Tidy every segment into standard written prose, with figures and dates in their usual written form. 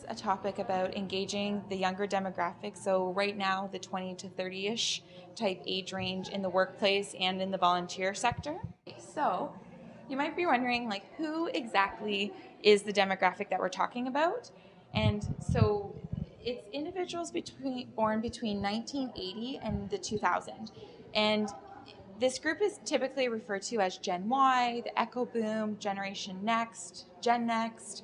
A topic about engaging the younger demographic. So right now, the 20 to 30-ish type age range in the workplace and in the volunteer sector. So you might be wondering, like, who exactly is the demographic that we're talking about? And so it's individuals born between 1980 and the 2000. And this group is typically referred to as Gen Y, the Echo Boom, Generation Next, Gen Next,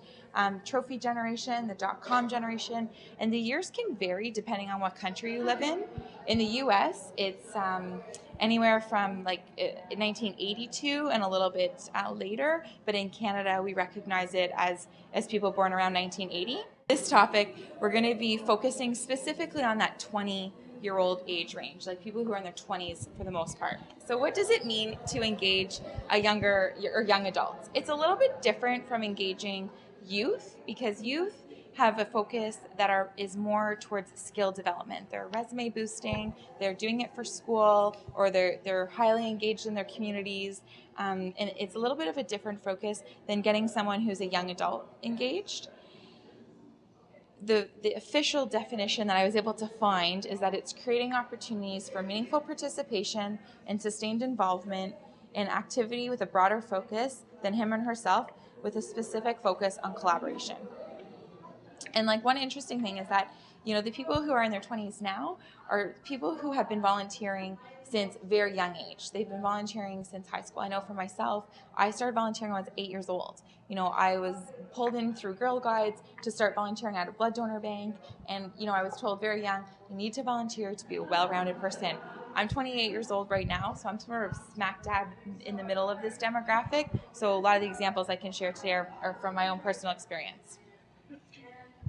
Trophy Generation, the dot-com generation, and the years can vary depending on what country you live in. In the U.S., it's anywhere from like 1982 and a little bit later, but in Canada, we recognize it as people born around 1980. This topic, we're going to be focusing specifically on that 20-year-old age range, like people who are in their 20s for the most part. So what does it mean to engage a younger or young adults? It's a little bit different from engaging youth, because youth have a focus that is more towards skill development. They're resume boosting, they're doing it for school, or they're highly engaged in their communities, and it's a little bit of a different focus than getting someone who's a young adult engaged. The official definition that I was able to find is that it's creating opportunities for meaningful participation and sustained involvement in activity with a broader focus than him and herself, with a specific focus on collaboration. And like one interesting thing is that, you know, the people who are in their 20s now are people who have been volunteering since very young age. They've been volunteering since high school. I know for myself, I started volunteering when I was 8 years old. You know, I was pulled in through Girl Guides to start volunteering at a blood donor bank. And, you know, I was told very young, you need to volunteer to be a well-rounded person. I'm 28 years old right now, so I'm sort of smack dab in the middle of this demographic. So a lot of the examples I can share today are from my own personal experience.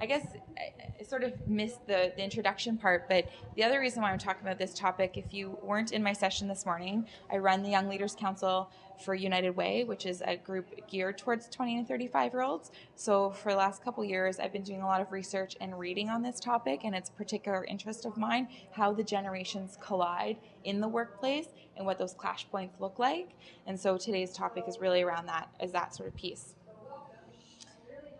I guess I sort of missed the introduction part, but the other reason why I'm talking about this topic, if you weren't in my session this morning, I run the Young Leaders Council for United Way, which is a group geared towards 20 and 35-year-olds. So for the last couple years, I've been doing a lot of research and reading on this topic, and it's a particular interest of mine, how the generations collide in the workplace and what those clash points look like. And so today's topic is really around that sort of piece.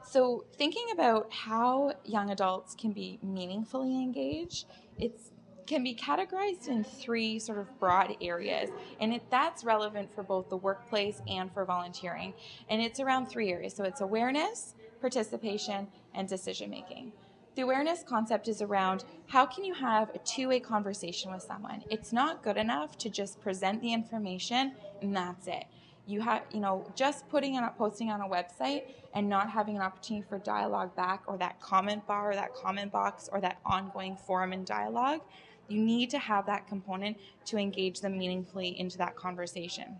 So thinking about how young adults can be meaningfully engaged, it can be categorized in three sort of broad areas, and that's relevant for both the workplace and for volunteering. And it's around three areas. So it's awareness, participation, and decision making. The awareness concept is around how can you have a two-way conversation with someone. It's not good enough to just present the information and that's it. You have, just posting on a website and not having an opportunity for dialogue back, or that comment bar, or that comment box, or that ongoing forum and dialogue. You need to have that component to engage them meaningfully into that conversation.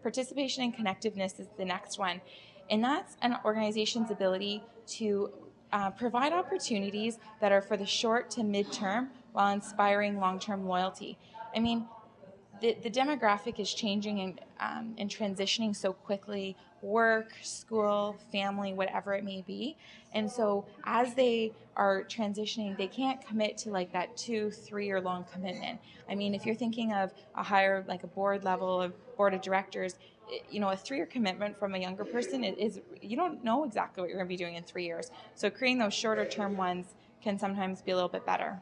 Participation and connectiveness is the next one, and that's an organization's ability to provide opportunities that are for the short to mid-term while inspiring long-term loyalty. I mean, the demographic is changing and transitioning so quickly, work, school, family, whatever it may be. And so as they are transitioning, they can't commit to like that 2-3 year long commitment. I mean, if you're thinking of a higher, like a board level of board of directors, a 3-year commitment from a younger person is you don't know exactly what you're going to be doing in 3 years. So creating those shorter term ones can sometimes be a little bit better.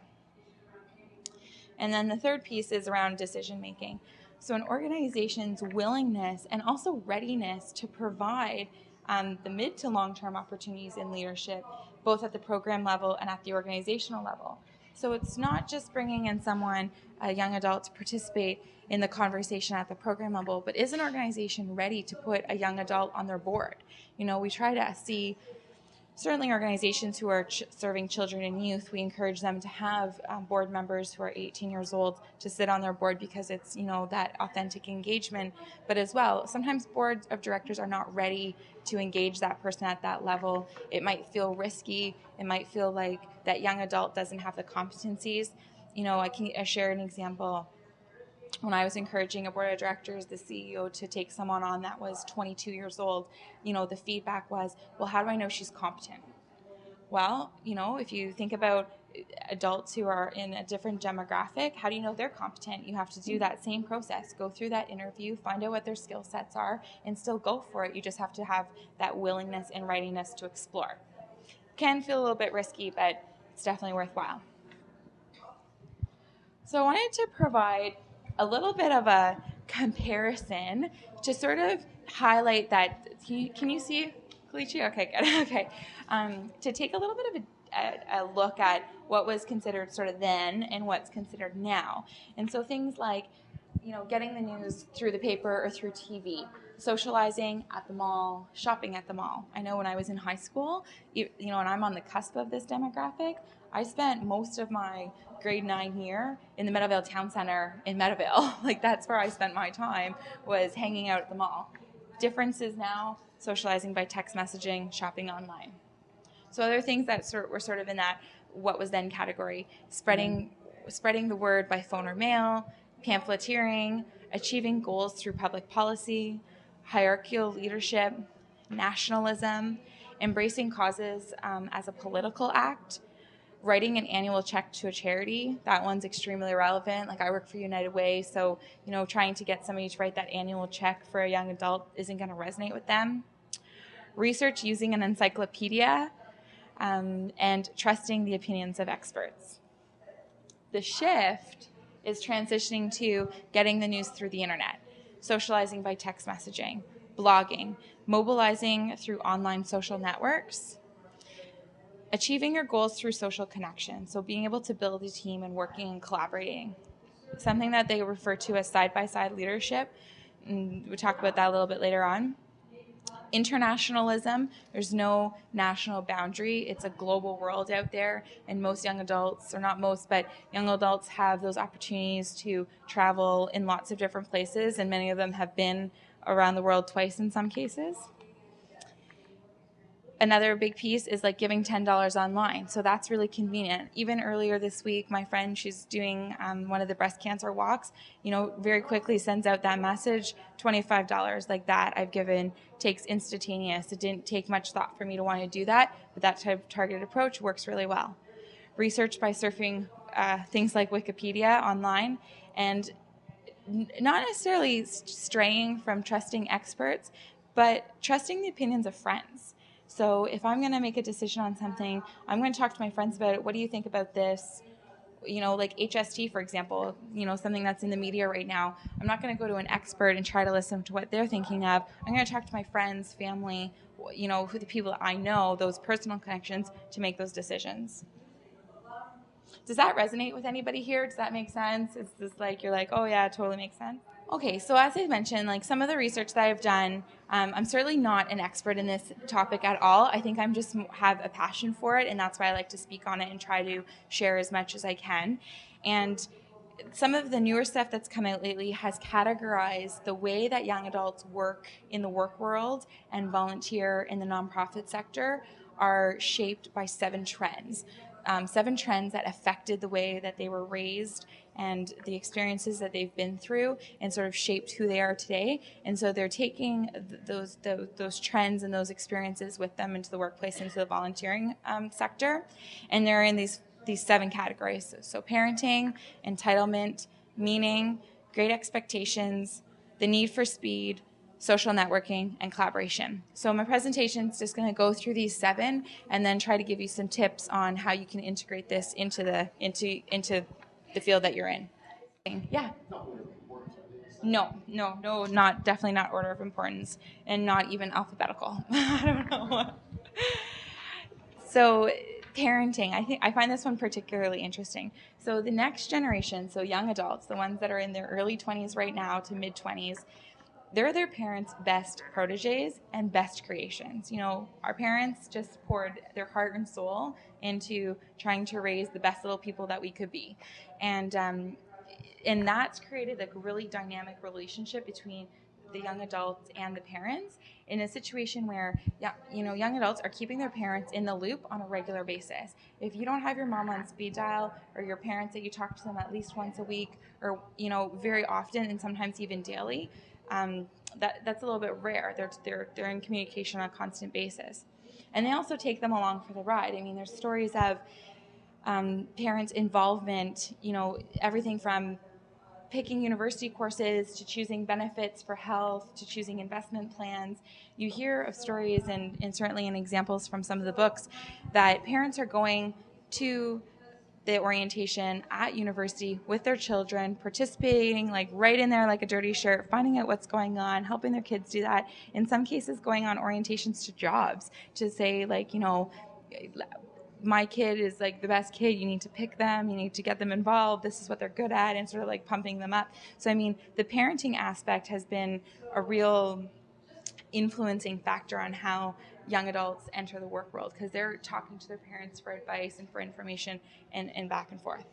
And then the third piece is around decision making. So an organization's willingness and also readiness to provide the mid to long-term opportunities in leadership, both at the program level and at the organizational level. So it's not just bringing in someone, a young adult, to participate in the conversation at the program level, but is an organization ready to put a young adult on their board? We try to see, certainly organizations who are serving children and youth, we encourage them to have board members who are 18 years old to sit on their board, because it's, that authentic engagement. But as well, sometimes boards of directors are not ready to engage that person at that level. It might feel risky. It might feel like that young adult doesn't have the competencies. I share an example. When I was encouraging a board of directors, the CEO, to take someone on that was 22 years old, the feedback was, well, how do I know she's competent? Well, if you think about adults who are in a different demographic, how do you know they're competent? You have to do that same process, go through that interview, find out what their skill sets are, and still go for it. You just have to have that willingness and readiness to explore. can feel a little bit risky, but it's definitely worthwhile. So I wanted to provide a little bit of a comparison to sort of highlight that. Can you see, Kalichi? Okay, good. Okay. To take a little bit of a look at what was considered sort of then and what's considered now. And so things like, getting the news through the paper or through TV, socializing at the mall, shopping at the mall. I know when I was in high school, and I'm on the cusp of this demographic, I spent most of my grade 9 year in the Meadowvale Town Center in Meadowvale. Like, that's where I spent my time, was hanging out at the mall. Differences now, socializing by text messaging, shopping online. So other things that were sort of in that what was then category, spreading the word by phone or mail, pamphleteering, achieving goals through public policy, hierarchical leadership, nationalism, embracing causes as a political act, writing an annual check to a charity. That one's extremely relevant. Like, I work for United Way, so trying to get somebody to write that annual check for a young adult isn't going to resonate with them. Research using an encyclopedia, and trusting the opinions of experts. The shift is transitioning to getting the news through the internet, socializing by text messaging, blogging, mobilizing through online social networks, achieving your goals through social connection, so being able to build a team and working and collaborating. Something that they refer to as side-by-side leadership, and we'll talk about that a little bit later on. Internationalism, there's no national boundary. It's a global world out there, and most young adults, or not most, but young adults have those opportunities to travel in lots of different places, and many of them have been around the world twice in some cases. Another big piece is like giving $10 online. So that's really convenient. Even earlier this week, my friend, she's doing one of the breast cancer walks, very quickly sends out that message, $25 like that I've given, takes instantaneous. It didn't take much thought for me to want to do that, but that type of targeted approach works really well. Research by surfing things like Wikipedia online, and not necessarily straying from trusting experts, but trusting the opinions of friends. So if I'm going to make a decision on something, I'm going to talk to my friends about it. What do you think about this? Like HST, for example, something that's in the media right now. I'm not going to go to an expert and try to listen to what they're thinking of. I'm going to talk to my friends, family, who the people that I know, those personal connections, to make those decisions. Does that resonate with anybody here? Does that make sense? Is this like, you're like, oh yeah, it totally makes sense? Okay, so as I mentioned, like some of the research that I've done, I'm certainly not an expert in this topic at all. I think I'm just have a passion for it, and that's why I like to speak on it and try to share as much as I can. And some of the newer stuff that's come out lately has categorized the way that young adults work in the work world and volunteer in the nonprofit sector are shaped by 7 trends. 7 trends that affected the way that they were raised and the experiences that they've been through, and sort of shaped who they are today. And so they're taking those trends and those experiences with them into the workplace, into the volunteering sector. And they're in these 7 categories. So parenting, entitlement, meaning, great expectations, the need for speed, social networking, and collaboration. So my presentation is just going to go through these 7 and then try to give you some tips on how you can integrate this into the field that you're in. Yeah. No, not definitely not order of importance, and not even alphabetical. I don't know. So parenting, I find this one particularly interesting. So the next generation, so young adults, the ones that are in their early 20s right now to mid 20s, they're their parents' best proteges and best creations. Our parents just poured their heart and soul into trying to raise the best little people that we could be. And that's created a really dynamic relationship between the young adults and the parents, in a situation where young adults are keeping their parents in the loop on a regular basis. If you don't have your mom on speed dial, or your parents that you talk to them at least once a week, or very often, and sometimes even daily, that's a little bit rare. They're in communication on a constant basis, and they also take them along for the ride. I mean, there's stories of parents' involvement. Everything from picking university courses to choosing benefits for health to choosing investment plans. You hear of stories and certainly in examples from some of the books that parents are going to the orientation at university with their children, participating like right in there like a dirty shirt, finding out what's going on, helping their kids do that. In some cases, going on orientations to jobs to say like, you know, my kid is like the best kid, you need to pick them, you need to get them involved, this is what they're good at, and sort of like pumping them up. So I mean, the parenting aspect has been a real influencing factor on how young adults enter the work world, because they're talking to their parents for advice and for information and back and forth.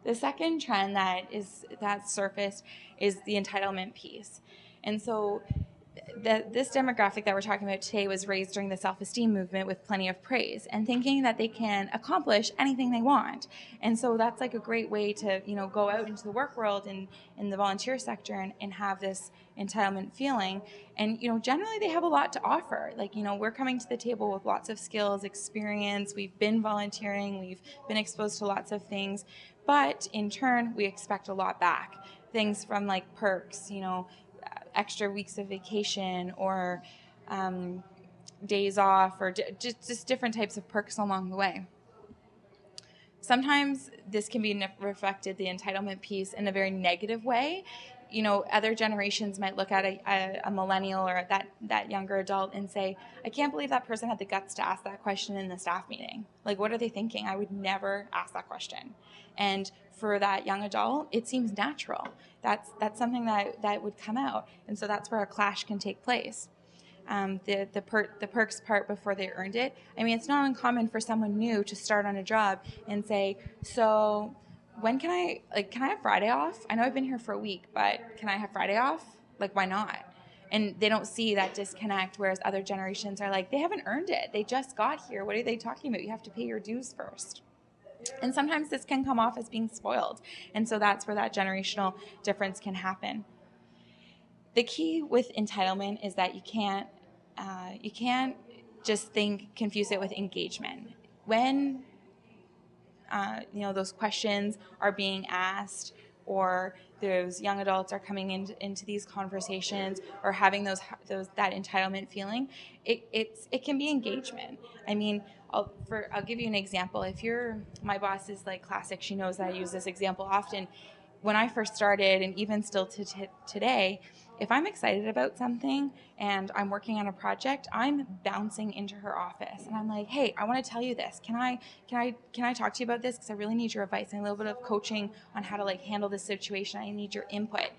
The second trend that surfaced is the entitlement piece. And so this demographic that we're talking about today was raised during the self-esteem movement with plenty of praise and thinking that they can accomplish anything they want. And so that's like a great way to, you know, go out into the work world and in the volunteer sector and have this entitlement feeling. And, you know, generally they have a lot to offer. Like, you know, we're coming to the table with lots of skills, experience, we've been volunteering, we've been exposed to lots of things, but in turn, we expect a lot back. Things from like perks, you know, extra weeks of vacation or days off or just different types of perks along the way. Sometimes this can be reflected, the entitlement piece, in a very negative way. You know, other generations might look at a millennial or that younger adult and say, I can't believe that person had the guts to ask that question in the staff meeting. Like, what are they thinking? I would never ask that question. And for that young adult, it seems natural. That's something that would come out. And so that's where a clash can take place. The perks part before they earned it. I mean, it's not uncommon for someone new to start on a job and say, so when can I have Friday off? I know I've been here for a week, but can I have Friday off? Like, why not? And they don't see that disconnect, whereas other generations are like, they haven't earned it. They just got here. What are they talking about? You have to pay your dues first. And sometimes this can come off as being spoiled. And so that's where that generational difference can happen. The key with entitlement is that you can't just confuse it with engagement. When you know, those questions are being asked, or those young adults are coming into these conversations, or having that entitlement feeling, it can be engagement. I mean, I'll give you an example. My boss is like classic. She knows that I use this example often. When I first started, and even still today, if I'm excited about something and I'm working on a project, I'm bouncing into her office and I'm like, hey, I want to tell you this. Can I talk to you about this? Because I really need your advice and a little bit of coaching on how to like handle this situation. I need your input.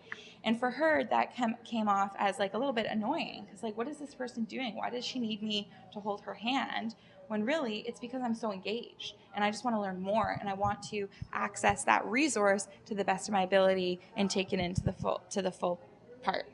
And for her, that came off as like a little bit annoying. It's like, what is this person doing? Why does she need me to hold her hand? When really it's because I'm so engaged and I just want to learn more and I want to access that resource to the best of my ability and take it into the full part.